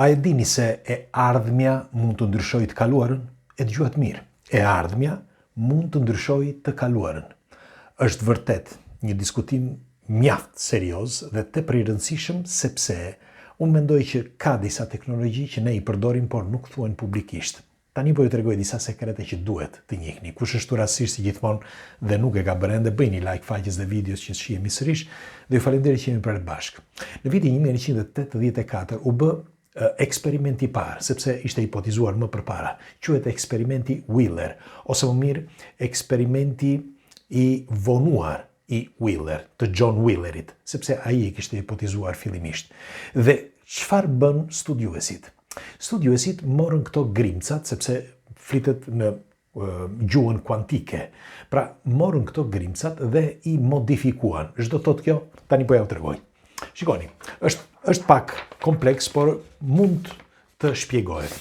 A e dini se e ardhmja mund të ndryshojë të kaluarën? E dëgjuat mirë. E ardhmja mund të ndryshojë të kaluarën. Është vërtet një diskutim mjaft serioz dhe tepër i rëndësishëm sepse unë mendoj që ka disa teknologji që ne i përdorim por nuk thuhen publikisht. Tani po ju tregoj disa sekrete që duhet të njihni. Kush është rastësisht si gjithmonë dhe nuk e ka bërë ende, bëjni like faqes dhe videos që shihemi sërish dhe ju falenderoj që jemi bërë bashkë. Në vitin 1984 u bë eksperimenti i parë, sepse ishte hipotizuar më përpara. Quhet eksperimenti Wheeler, ose më mirë eksperimenti i vonuar i Wheeler, të John Wheelerit, sepse ai e kishte hipotizuar fillimisht. Dhe çfarë bën studiuesit? Studiuesit morën këto grimcat, sepse flitet në gjuhën kuantike. Pra, morën këto grimcat dhe i modifikuan. Çdo thot kjo, tani po ja u tregoj. Shikoni, është pak kompleks, por mund të shpjegohet.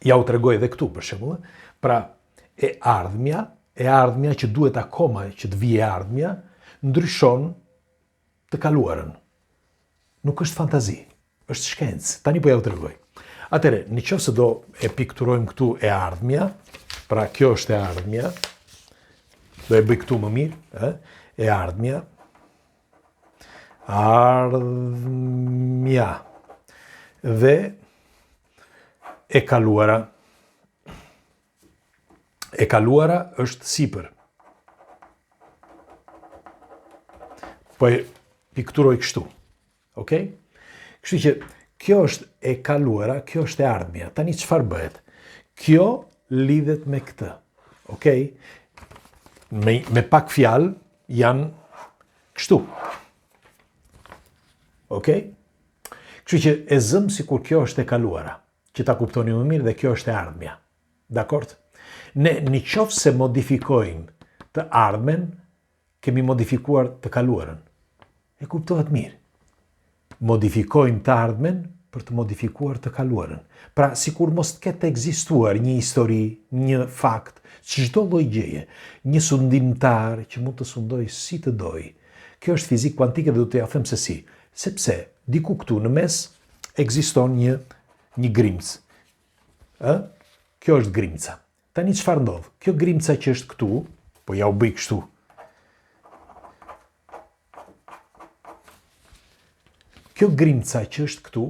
Ja u tregoj edhe këtu, për shembull. Pra, e ardhmja që duhet akoma që të vijë ardhmja, ndryshon të kaluarën. Nuk është fantazi, është shkencë. Tani po ja u tregoj. Atëre, nëse do e pikturojmë këtu e ardhmja, pra kjo është e ardhmja, do e bëj këtu më mirë, e ardhmja, dhe e kaluara. E kaluara është sipër. Po e pikturoj kështu. Okej? Kështu që kjo është e kaluara, kjo është e ardhmja. Tani çfarë bëhet? Kjo lidhet me këtë. Okej? Me pak fjalë janë kështu. Okej? Kështu që e zëm sikur kjo është e kaluara, që ta kuptoni më mirë, dhe kjo është e ardhmja. Dakord? Ne nëse se modifikojmë të ardhmen, kemi modifikuar të kaluarën. E kuptohet mirë. Modifikojmë të ardhmen për të modifikuar të kaluarën. Pra, sikur mos të ketë ekzistuar një histori, një fakt, çdo lloj gjëje, një sundimtar që mund të sundoj si të doj. Kjo është fizikë kuantike dhe do t'ja them se si. Sepse diku këtu në mes ekziston një grimcë. Kjo është grimca. Tani çfarë ndodh? Kjo grimca që është këtu, po ja u bëj kështu. Kjo grimca që është këtu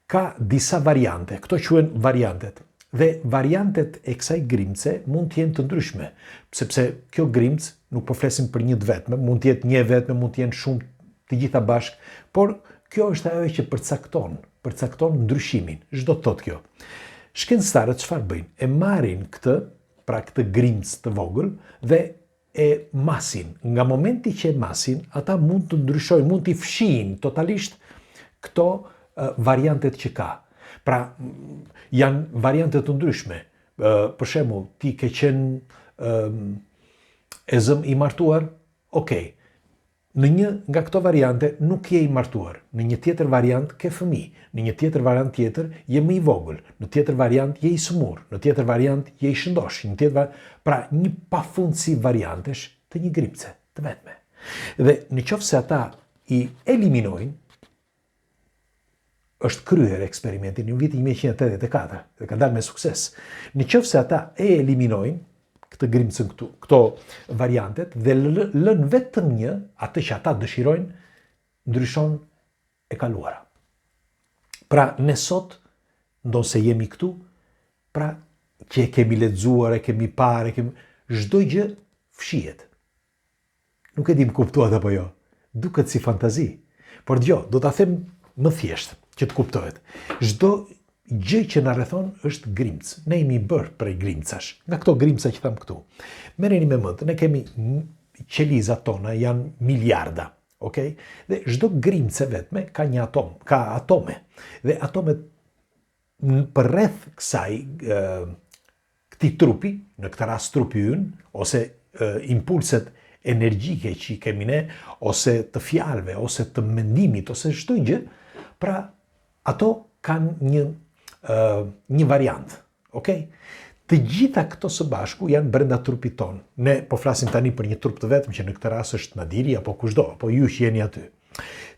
ka disa variante. Këto quhen variantet. Dhe variantet e kësaj grimce mund të jenë të ndryshme, sepse kjo grimcë nuk po flesim për një të vetme, mund të jetë një vetme, mund të jenë shumë të gjitha bashkë, por kjo është ajo që përcakton ndryshimin. Çdo të thotë kjo. Shkencëtarët çfarë bëjnë? E marrin këtë grimcë të vogël dhe e masin. Nga momenti që e masin, ata mund të ndryshojnë, mund t'i fshin totalisht këto variantet që ka. Pra, janë variantet të ndryshme. Për shembull, ti ke qenë e zëm i martuar, okej. Në një nga këto variante nuk je i martuar. Në një tjetër variant ke fëmijë. Në një tjetër variant tjetër je më i vogël. Në tjetër variant je i smur. Në tjetër variant je i shëndosh. Pra, një pafundësi variantesh të një grimce të vetme. Dhe nëse ata i eliminojnë, është kryer eksperimenti në vitin 1984 dhe ka dalë me sukses. Nëse ata e eliminojnë këtë grimcën këtu, këto variantet, dhe lën vetëm një, atë që ata dëshirojnë, ndryshon e kaluara. Pra, ne sot, ndonse jemi këtu, pra, që e kemi lexuar, e kemi parë, çdo gjë fshihet. Nuk e di më kuptuat apo jo. Duket si fantazi. Por do ta them më thjesht, që të kuptohet. Çdo gjë që na rrethon është grimcë. Ne jemi bërë prej grimcash. Nga këto grimca që tham këtu. Merreni me mend, ne kemi qelizat tona janë miliarda, okay? Dhe çdo grimcë vetme ka një atom, ka atome. Dhe atomet përreth këtij trupi, në këtë rast trupi ynë, ose impulset energjike që i kemi ne, ose të fjalëve, ose të mendimit, ose çdo gjë, pra ato kanë një variant, okay? Të gjitha këto së bashku janë brenda trupit ton. Ne po flasim tani për një trup të vetëm që në këtë rast është Nadiri apo kushdo, apo ju që jeni aty.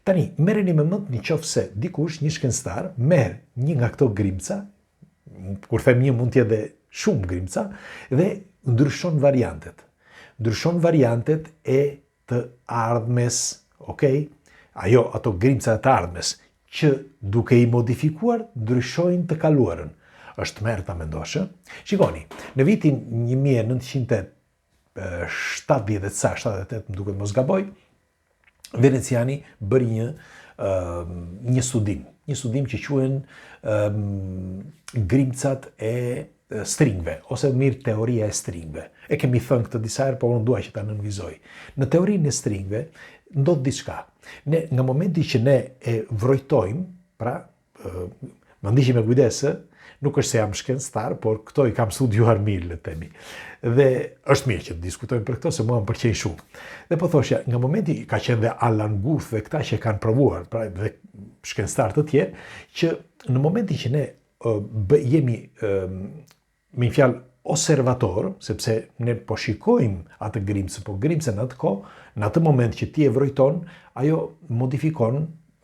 Tani, merreni me mend nëse dikush, një shkencëtar, merr një nga këto grimca, kur them një mund të jetë shumë grimca, dhe ndryshon variantet. Ndryshon variantet e të ardhmes, okay? Ato grimca të ardhmes, që duke i modifikuar, ndryshojnë të kaluarën. Është merr ta mendosh. Shikoni, në vitin 1978, më duket mos gaboj, veneciani bëri një studim që quhen grimcat e stringve, ose mirë teoria e stringve. E kemi thënë këtë disa herë, por unë dua që ta nënvizoj. Në teorinë e stringve ndodh diçka. Ne, nga momenti që ne e vrojtojmë, pra, më ndiqni me kujdes, nuk është se jam shkencëtar, por këto i kam studiuar mirë, le të themi. Dhe është mirë që të diskutojmë për këto, se mua më pëlqejnë shumë. Dhe po thoshja, nga momenti ka qenë dhe Alan Guth dhe këta që kanë provuar, pra dhe shkencëtar të tjerë, që në momenti që ne jemi me një fjalë observator, sepse ne po shikojmë atë grimcë, po grimcën në atë kohë, në atë moment që ti e vrojton, ajo modifikon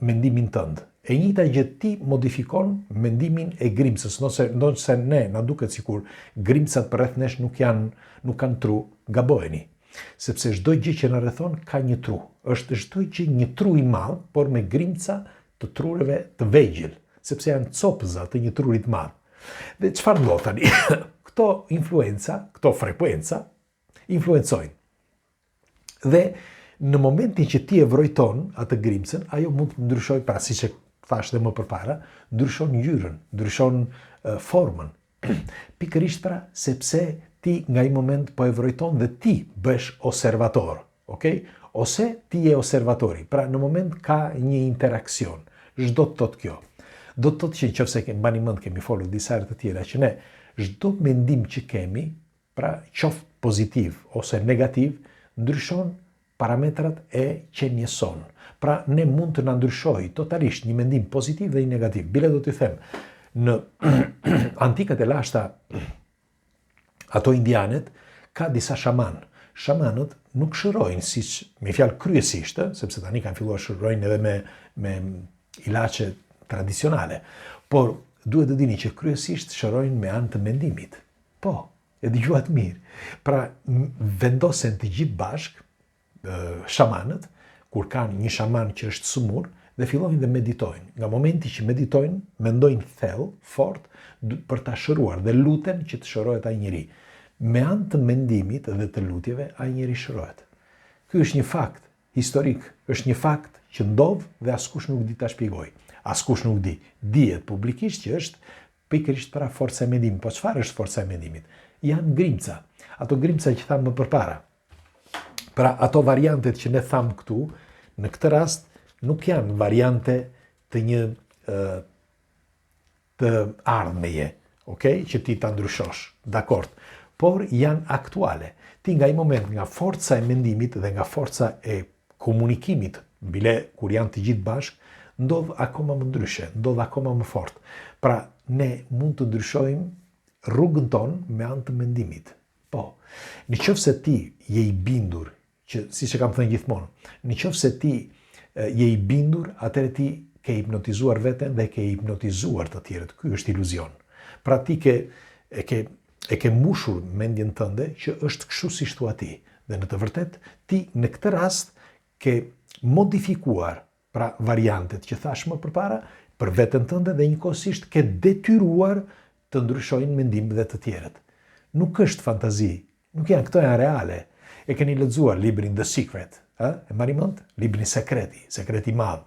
mendimin tënd. E njëjta gjë ti modifikon mendimin e grimcës, nëse ne na duket sikur grimcat përreth nesh nuk kanë tru, gabojeni. Sepse çdo gjë që na rrethon ka një tru. Është çdo gjë një tru i madh, por me grimca të trureve të vegjël, sepse janë copëza të një truri të madh. Dhe çfarë ndodh tani? Këto influenca, këto frekuenca influencojnë. Dhe në momentin që ti e vrojton atë grimcën, ajo mund të ndryshojë, pra siç e thash dhe më përpara, ndryshon ngjyrën, ndryshon formën. Pikërisht pra, sepse ti nga i moment po e vrojton dhe ti bësh observator, okay? Ose ti je observatori, pra në moment ka një interakcion. Çdo të thotë kjo? Do të thotë që nëse mbani mend, kemi folur disa herë të tjera që ne çdo mendim që kemi, pra qoftë pozitiv ose negativ, ndryshon parametrat e qenies son. Pra ne mund të na ndryshojë totalisht një mendim pozitiv dhe një negativ. Bile do t'i them, në antikët e lashta, ato indianet, ka disa shaman. Shamanët nuk shërojnë, siç me fjalë kryesisht, sepse tani kanë filluar shërojnë edhe me ilaçe tradicionale. Por duhet të dini që kryesisht shërojnë me anë të mendimit. Po, e dëgjuat mirë. Pra vendosen të gjithë bashk shamanët, kur kanë një shaman që është sumur, dhe fillojnë dhe meditojnë. Nga momenti që meditojnë, mendojnë thellë, fort, për ta shëruar dhe luten që të shërohet ai njeri. Me anë të mendimit dhe të lutjeve, ai njeri shërohet. Ky është një fakt historik, është një fakt që ndodh dhe askush nuk di ta shpjegojë. Askush nuk di. Dihet publikisht që është pikërisht pra forca e mendimit. Po çfarë është forca e mendimit? Janë grimca. Ato grimca që thamë më përpara. Pra ato variantet që ne thamë këtu, në këtë rast nuk janë variante të një të ardhmeje, okay? Që ti ta ndryshosh, dakord, por janë aktuale. Ti nga i moment, nga forca e mendimit dhe nga forca e komunikimit, bile kur janë të gjithë bashk, ndodh akoma më ndryshe, ndodh akoma më fort. Pra ne mund të ndryshojmë rrugën tonë me anë të mendimit. Po, nëse ti je i bindur, që siç e kam thënë gjithmonë, nëse ti je i bindur, atëherë ti ke hipnotizuar veten dhe ke hipnotizuar të tjerët. Ky është iluzion. Pra ti e ke mbushur mendjen tënde që është kështu siç thua ti. Dhe në të vërtetë ti në këtë rast ke modifikuar pra variantet që thash më përpara për veten tënde dhe njëkohësisht ke detyruar të ndryshojnë mendim dhe të tjerët. Nuk është fantazi, nuk janë, këto janë reale. E keni lexuar librin The Secret, e mbani mend? Librin Sekreti i Madh.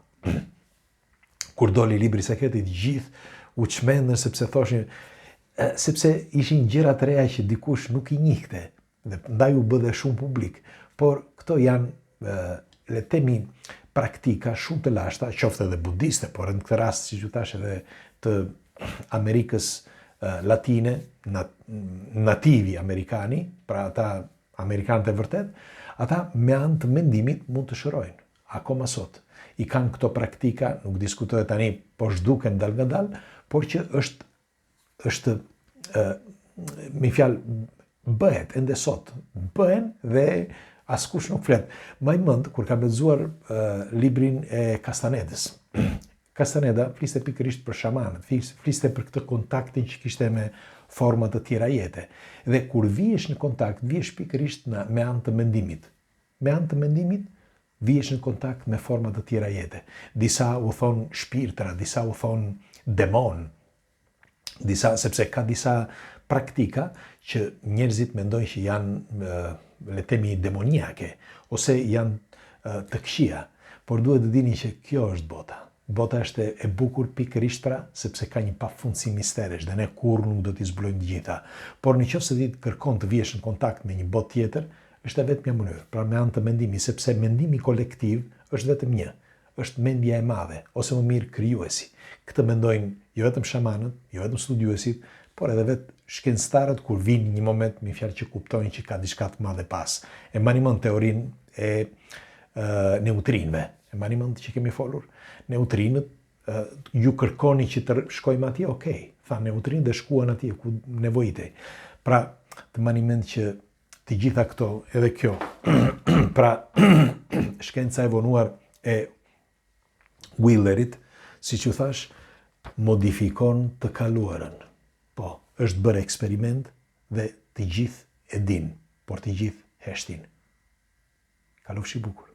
Kur doli libri Sekreti, të gjithë u çmendën sepse thoshin, sepse ishin gjëra të reja që dikush nuk i njihte, dhe ndaj u bë dhe shumë publik. Por këto janë, le të themi, praktika shumë të lashta, qoftë edhe budiste, por në këtë rast, siç u thash, edhe të Amerikës Latine, nativi amerikani, pra ata amerikanët e vërtet, ata me anë të mendimit mund të shërojnë, akoma sot. I kanë këto praktika, nuk diskutohet tani, po zhduken dal nga dal, por që është me fjalë bëhet ende sot. Bëhen dhe askush nuk flet. Maj mend kur kam lexuar librin e Castanedës. Castaneda fliste pikërisht për shamanët, fliste për këtë kontaktin që kishte me forma të tjera jete. Dhe kur vihesh në kontakt, vihesh pikërisht me anë të mendimit. Me anë të mendimit, vihesh në kontakt me forma të tjera jete. Disa u thon shpirtra, disa u thon demon, sepse ka disa praktika që njerëzit mendojnë që janë, le themi, demoniake, ose janë të këqija, por duhet të dini që kjo është bota. Bota është e bukur pikërisht sepse ka një pafundësi misteresh dhe ne kurrë nuk do t'i zbulojmë të gjitha. Por nëse ti kërkon të vihesh në kontakt me një botë tjetër, është e vetmja mënyrë, pra me anë të mendimit, sepse mendimi kolektiv është vetëm një, është mendja e madhe, ose më mirë krijuesi. Këtë mendojnë jo vetëm shamanët, jo vetëm studiuesit, por edhe vetë shkencëtarët kur vinë një moment me fjalë që kuptojnë që ka diçka të madhe pas. E mbani mend teorinë e neutrinëve. E mbani mend që kemi folur. Neutrinët, ju kërkoni që të shkojmë atje, okej. Tha neutrinët dhe shkuan atje ku nevojitej. Pra, të mbani mend që të gjitha këto, edhe kjo, pra, shkenca e vonuar e Wheelerit, si që thash, modifikon të kaluarën. Po, është bërë eksperiment dhe të gjithë e din, por të gjithë heshtin. Kalofshi bukur.